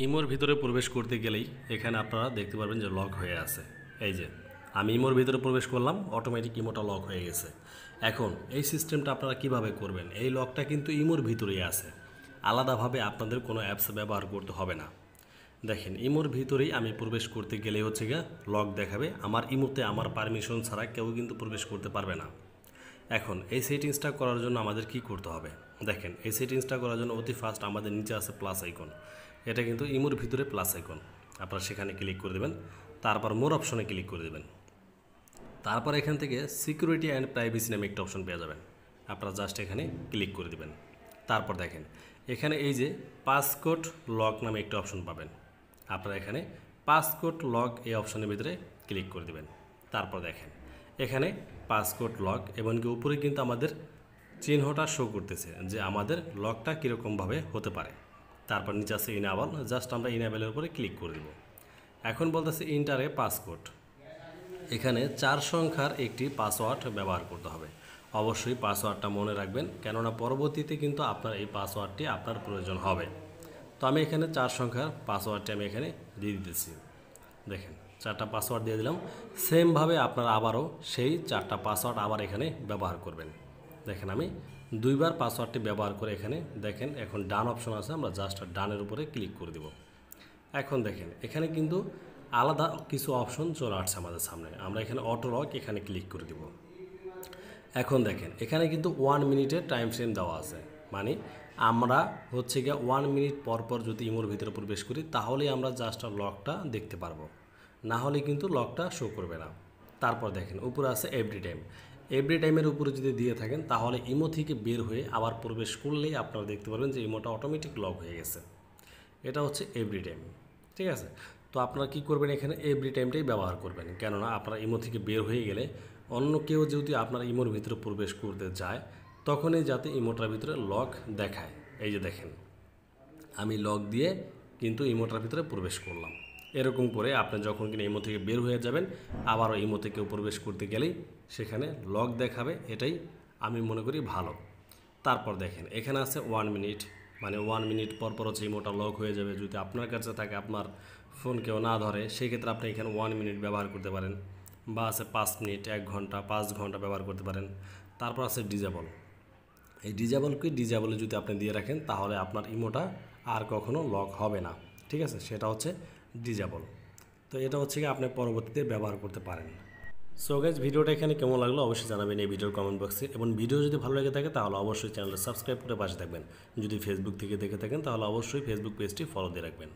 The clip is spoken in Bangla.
ইমোর ভিতরে প্রবেশ করতে গেলেই এখানে আপনারা দেখতে পারবেন যে লক হয়ে আছে। এই যে আমি ইমোর ভিতরে প্রবেশ করলাম, অটোমেটিক ইমোটা লক হয়ে গেছে। এখন এই সিস্টেমটা আপনারা কিভাবে করবেন? এই লকটা কিন্তু ইমোর ভিতরেই আছে, আলাদাভাবে আপনাদের কোনো অ্যাপস ব্যবহার করতে হবে না। দেখেন ইমোর ভিতরেই আমি প্রবেশ করতে গেলে হচ্ছে গিয়ে লক দেখাবে। আমার ইমোতে আমার পারমিশন ছাড়া কেউ কিন্তু প্রবেশ করতে পারবে না। এখন এই সেটিংসটা করার জন্য আমাদের কি করতে হবে? দেখেন এই সেটিংসটা করার জন্য অতি ফার্স্ট আমাদের নিচে আছে প্লাস আইকন। এটা কিন্তু ইমোর ভিতরে প্লাস আইকন, আপনারা সেখানে ক্লিক করে দেবেন। তারপর মোর অপশনে ক্লিক করে দেবেন। তারপর এখান থেকে সিকিউরিটি অ্যান্ড প্রাইভেসি নামে একটা অপশন পেয়ে যাবেন, আপনারা জাস্ট এখানে ক্লিক করে দেবেন। তারপর দেখেন এখানে এই যে পাসকোড লক নামে একটা অপশন পাবেন, আপনারা এখানে পাসকোড লক এই অপশনের ভিতরে ক্লিক করে দেবেন। তারপর দেখেন এখানে পাসকোড লক এবং কি উপরে কিন্তু আমাদের চিহ্নটা শো করতেছে যে আমাদের লকটা কীরকমভাবে হতে পারে। তারপর নিচে আছে ইনাবল, জাস্ট আমরা ইনাবেলের উপরে ক্লিক করে দেব। এখন বলতেছে ইন্টারে পাসকোড, এখানে 4 সংখ্যার একটি পাসওয়ার্ড ব্যবহার করতে হবে। অবশ্যই পাসওয়ার্ডটা মনে রাখবেন, কেননা পরবর্তীতে কিন্তু আপনার এই পাসওয়ার্ডটি আপনার প্রয়োজন হবে। তো আমি এখানে 4 সংখ্যার পাসওয়ার্ডটি আমি এখানে দিয়ে দিতেছি। দেখেন 4টা পাসওয়ার্ড দিয়ে দিলাম। সেমভাবে আপনারা আবারও সেই 4টা পাসওয়ার্ড আবার এখানে ব্যবহার করবেন। দেখেন আমি 2বার পাসওয়ার্ডটি ব্যবহার করে এখানে দেখেন এখন ডান অপশন আছে, আমরা জাস্ট ডানের উপরে ক্লিক করে দেব। এখন দেখেন এখানে কিন্তু আলাদা কিছু অপশন চলে আসছে আমাদের সামনে, আমরা এখানে অটো লক এখানে ক্লিক করে দেব। এখন দেখেন এখানে কিন্তু 1 মিনিটের টাইম ফ্রেম দেওয়া আছে, মানে আমরা হচ্ছে গিয়ে 1 মিনিট পর পর যদি ইমোর ভিতরে প্রবেশ করি তাহলেই আমরা জাস্ট লকটা দেখতে পারবো, না হলে কিন্তু লকটা শো করবে না। তারপর দেখেন উপরে আছে এভরি টাইম। এভরি টাইমের উপরে যদি দিয়ে থাকেন তাহলে ইমো থেকে বের হয়ে আবার প্রবেশ করলেই আপনারা দেখতে পারবেন যে ইমোটা অটোমেটিক লক হয়ে গেছে। এটা হচ্ছে এভরি টাইম, ঠিক আছে। তো আপনারা কী করবেন, এখানে এভরি টাইমটাই ব্যবহার করবেন, কেননা আপনারা ইমো থেকে বের হয়ে গেলে অন্য কেউ যদি আপনার ইমোর ভিতরে প্রবেশ করতে যায় তখনই যাতে ইমোটার ভিতরে লক দেখায়। এই যে দেখেন আমি লক দিয়ে কিন্তু ইমোটার ভিতরে প্রবেশ করলাম। এরকম করে আপনি যখন কিনা ইমো থেকে বের হয়ে যাবেন আবারও ইমোতে কেউ প্রবেশ করতে গেলেই সেখানে লক দেখাবে, এটাই আমি মনে করি ভালো। তারপর দেখেন এখানে আছে 1 মিনিট, মানে 1 মিনিট পর পর হচ্ছে ইমোটা লক হয়ে যাবে। যদি আপনার কাছে থাকে, আপনার ফোন কেউ না ধরে, সেই ক্ষেত্রে আপনি এখানে 1 মিনিট ব্যবহার করতে পারেন, বা আছে 5 মিনিট, 1 ঘন্টা, 5 ঘন্টা ব্যবহার করতে পারেন। তারপর আছে ডিজেবল। এই ডিজেবলে যদি আপনি দিয়ে রাখেন তাহলে আপনার ইমোটা আর কখনো লক হবে না, ঠিক আছে, সেটা হচ্ছে ডিজেবল। তো এটা হচ্ছে কি আপনি পরবর্তীতে ব্যবহার করতে পারেন। সো গাইজ ভিডিওটা এখানে কেমন লাগলো অবশ্যই জানাবেন এই ভিডিওর কমেন্ট বক্সে, এবং ভিডিও যদি ভালো লেগে থাকে তাহলে অবশ্যই চ্যানেলটা সাবস্ক্রাইব করে পাশে থাকবেন। যদি ফেসবুক থেকে দেখে থাকেন তাহলে অবশ্যই ফেসবুক পেজটি ফলো দিয়ে রাখবেন।